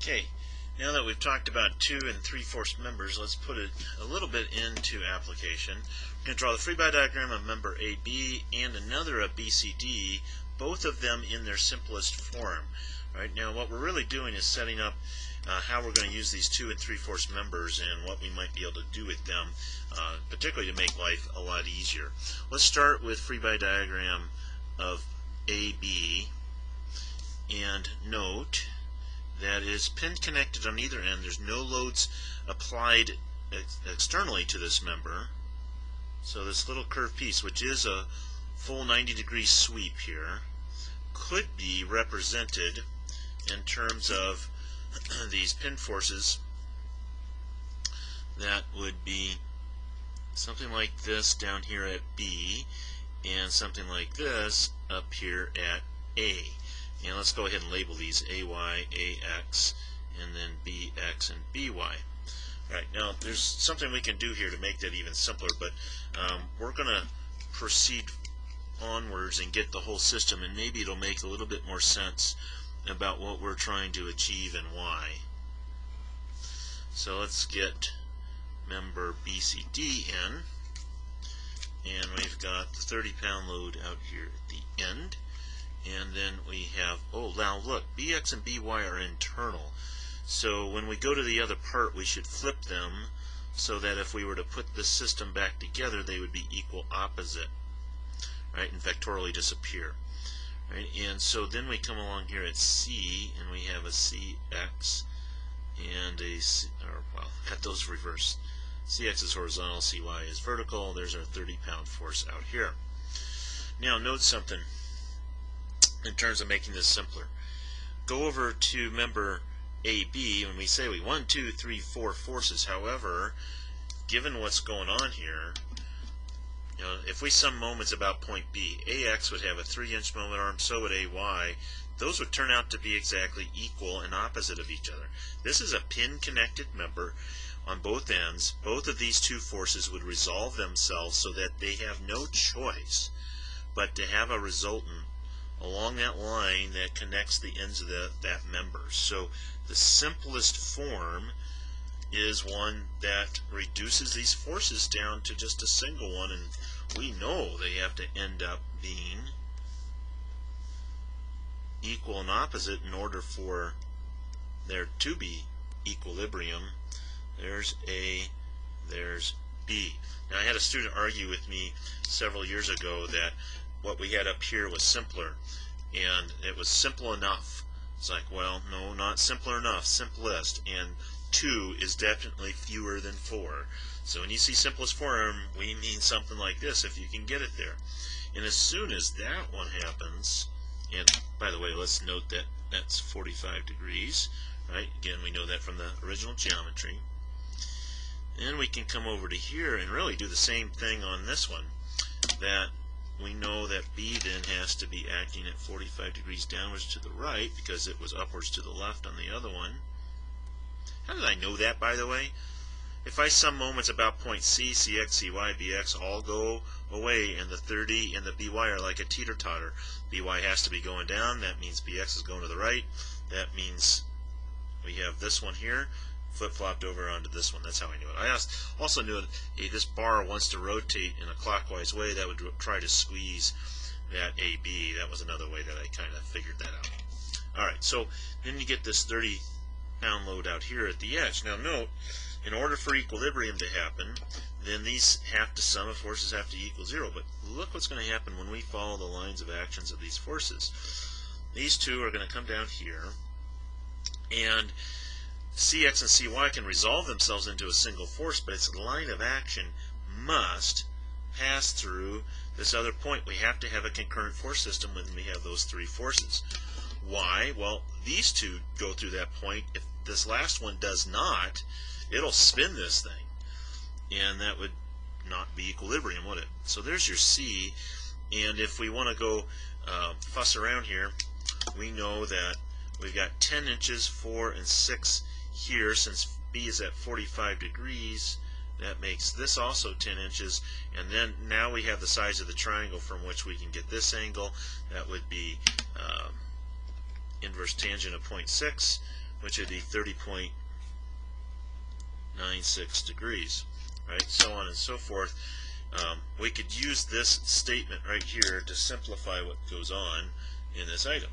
Okay, now that we've talked about 2 and 3/4 members, let's put it a little bit into application. We're going to draw the free body diagram of member AB and another of BCD, both of them in their simplest form. Right now, what we're really doing is setting up how we're going to use these 2 and 3/4 members and what we might be able to do with them, particularly to make life a lot easier. Let's start with free body diagram of AB, and note that is pin connected on either end. There's no loads applied externally to this member. So this little curved piece, which is a full 90-degree sweep here, could be represented in terms of these pin forces. That would be something like this down here at B and something like this up here at A. And let's go ahead and label these AY, AX, and then BX and BY. Alright, now there's something we can do here to make that even simpler, but we're going to proceed onwards and get the whole system, and maybe it'll make a little bit more sense about what we're trying to achieve and why. So let's get member BCD in, and we've got the 30-pound load out here at the end. And then we have, oh, now look, BX and BY are internal. So when we go to the other part, we should flip them so that if we were to put this system back together, they would be equal opposite, right, and vectorially disappear. Right? And so then we come along here at C, and we have a CX and a C, or, well, got those reversed. CX is horizontal, CY is vertical. There's our 30-pound force out here. Now note something in terms of making this simpler. Go over to member AB, and we say we 1, 2, 3, 4 forces. However, given what's going on here, you know, if we sum moments about point B, AX would have a 3-inch moment arm, so would AY. Those would turn out to be exactly equal and opposite of each other. This is a pin-connected member on both ends. Both of these two forces would resolve themselves so that they have no choice but to have a resultant along that line that connects the ends of that member. So the simplest form is one that reduces these forces down to just a single one, and we know they have to end up being equal and opposite in order for there to be equilibrium. There's A, there's B. Now, I had a student argue with me several years ago that what we had up here was simpler, and it was simple enough. It's like, well, no, not simpler enough, simplest, and 2 is definitely fewer than 4. So when you see simplest form, we mean something like this, if you can get it there. And as soon as that one happens, and by the way, let's note that that's 45 degrees, right? Again, we know that from the original geometry. Then we can come over to here and really do the same thing on this one, that we know that B then has to be acting at 45 degrees downwards to the right because it was upwards to the left on the other one. How did I know that, by the way? If I sum moments about point C, CX, CY, BX all go away, and the 30 and the BY are like a teeter-totter. BY has to be going down. That means BX is going to the right. That means we have this one here flip-flopped over onto this one. That's how I knew it. I also knew that if this bar wants to rotate in a clockwise way, that would try to squeeze that AB. That was another way that I kind of figured that out. Alright, so then you get this 30-pound load out here at the edge. Now note, in order for equilibrium to happen, then these have to sum of forces have to equal 0. But look what's going to happen when we follow the lines of actions of these forces. These two are going to come down here, and CX and CY can resolve themselves into a single force, but its line of action must pass through this other point. We have to have a concurrent force system when we have those 3 forces. Why? Well, these two go through that point. If this last one does not, it'll spin this thing, and that would not be equilibrium, would it? So there's your C, and if we want to go fuss around here, we know that we've got 10 inches, 4, and 6 here. Since B is at 45 degrees, that makes this also 10 inches, and then now we have the size of the triangle from which we can get this angle. That would be inverse tangent of 0.6, which would be 30.96 degrees, right? So on and so forth. We could use this statement right here to simplify what goes on in this item.